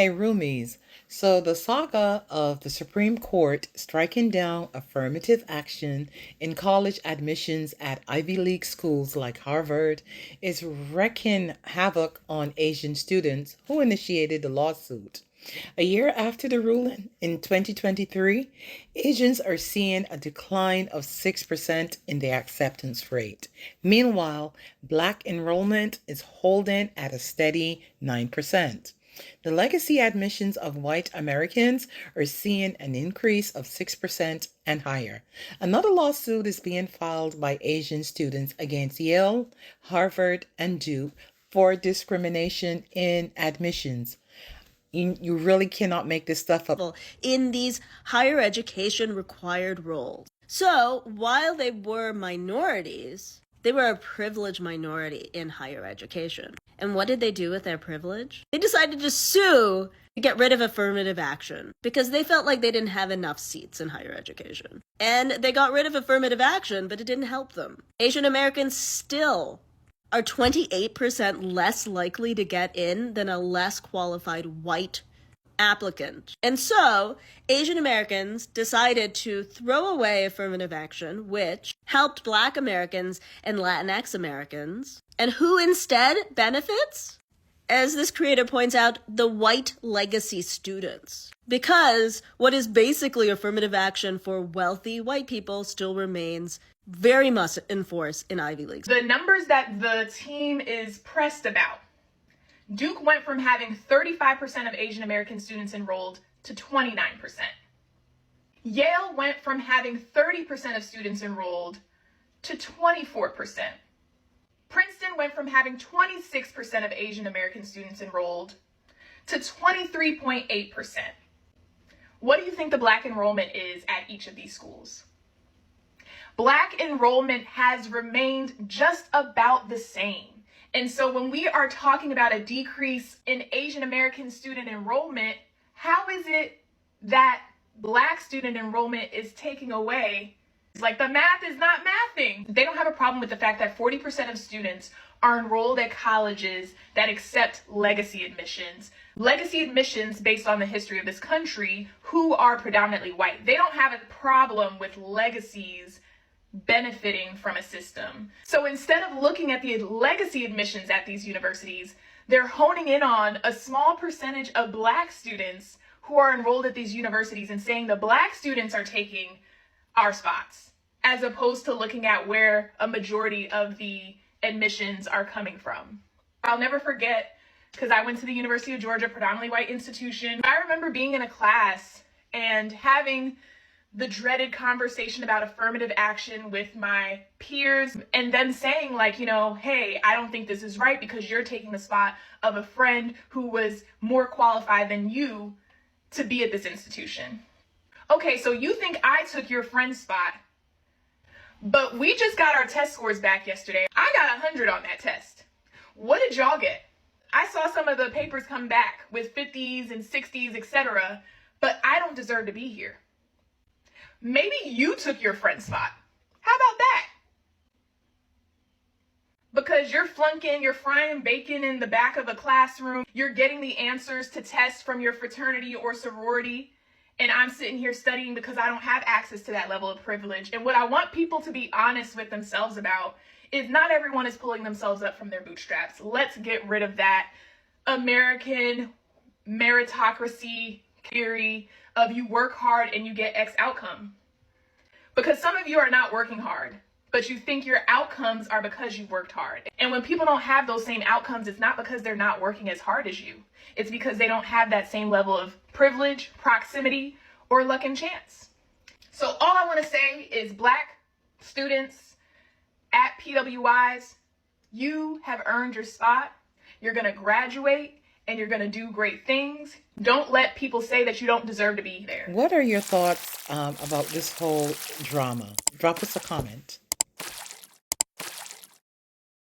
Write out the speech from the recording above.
Hey, roomies. So, the saga of the Supreme Court striking down affirmative action in college admissions at Ivy League schools like Harvard is wreaking havoc on Asian students who initiated the lawsuit. A year after the ruling in 2023, Asians are seeing a decline of 6% in their acceptance rate. Meanwhile, Black enrollment is holding at a steady 9%. The legacy admissions of white Americans are seeing an increase of 6% and higher. Another lawsuit is being filed by Asian students against Yale, Harvard, and Duke for discrimination in admissions. You really cannot make this stuff up. In these higher education required roles. So while they were minorities, they were a privileged minority in higher education. And what did they do with their privilege? They decided to sue to get rid of affirmative action because they felt like they didn't have enough seats in higher education. And they got rid of affirmative action, but it didn't help them. Asian Americans still are 28% less likely to get in than a less qualified white applicant. And so Asian Americans decided to throw away affirmative action, which helped Black Americans and Latinx Americans. And who instead benefits? As this creator points out, the white legacy students. Because what is basically affirmative action for wealthy white people still remains very much in force in Ivy Leagues. The numbers that the team is pressed about. Duke went from having 35% of Asian American students enrolled to 29%. Yale went from having 30% of students enrolled to 24%. Princeton went from having 26% of Asian American students enrolled to 23.8%. What do you think the Black enrollment is at each of these schools? Black enrollment has remained just about the same. And so when we are talking about a decrease in Asian American student enrollment, how is it that Black student enrollment is taking away? It's like the math is not mathing. They don't have a problem with the fact that 40% of students are enrolled at colleges that accept legacy admissions. Legacy admissions based on the history of this country who are predominantly white. They don't have a problem with legacies benefiting from a system. So instead of looking at the legacy admissions at these universities, they're honing in on a small percentage of Black students who are enrolled at these universities and saying the Black students are taking our spots, as opposed to looking at where a majority of the admissions are coming from. I'll never forget, because I went to the University of Georgia, predominantly white institution. I remember being in a class and having the dreaded conversation about affirmative action with my peers and them saying like, hey, I don't think this is right because you're taking the spot of a friend who was more qualified than you to be at this institution. Okay, so you think I took your friend's spot, but we just got our test scores back yesterday. I got 100 on that test. What did y'all get? I saw some of the papers come back with 50s and 60s, etc., but I don't deserve to be here. Maybe you took your friend's spot. How about that? Because you're flunking, you're frying bacon in the back of a classroom, you're getting the answers to tests from your fraternity or sorority, and I'm sitting here studying because I don't have access to that level of privilege. And what I want people to be honest with themselves about is not everyone is pulling themselves up from their bootstraps. Let's get rid of that American meritocracy theory of you work hard and you get X outcome. Because some of you are not working hard, but you think your outcomes are because you worked hard. And when people don't have those same outcomes, it's not because they're not working as hard as you. It's because they don't have that same level of privilege, proximity, or luck and chance. So all I want to say is Black students at PWIs, you have earned your spot. You're going to graduate and you're going to do great things. Don't let people say that you don't deserve to be there. What are your thoughts about this whole drama? Drop us a comment.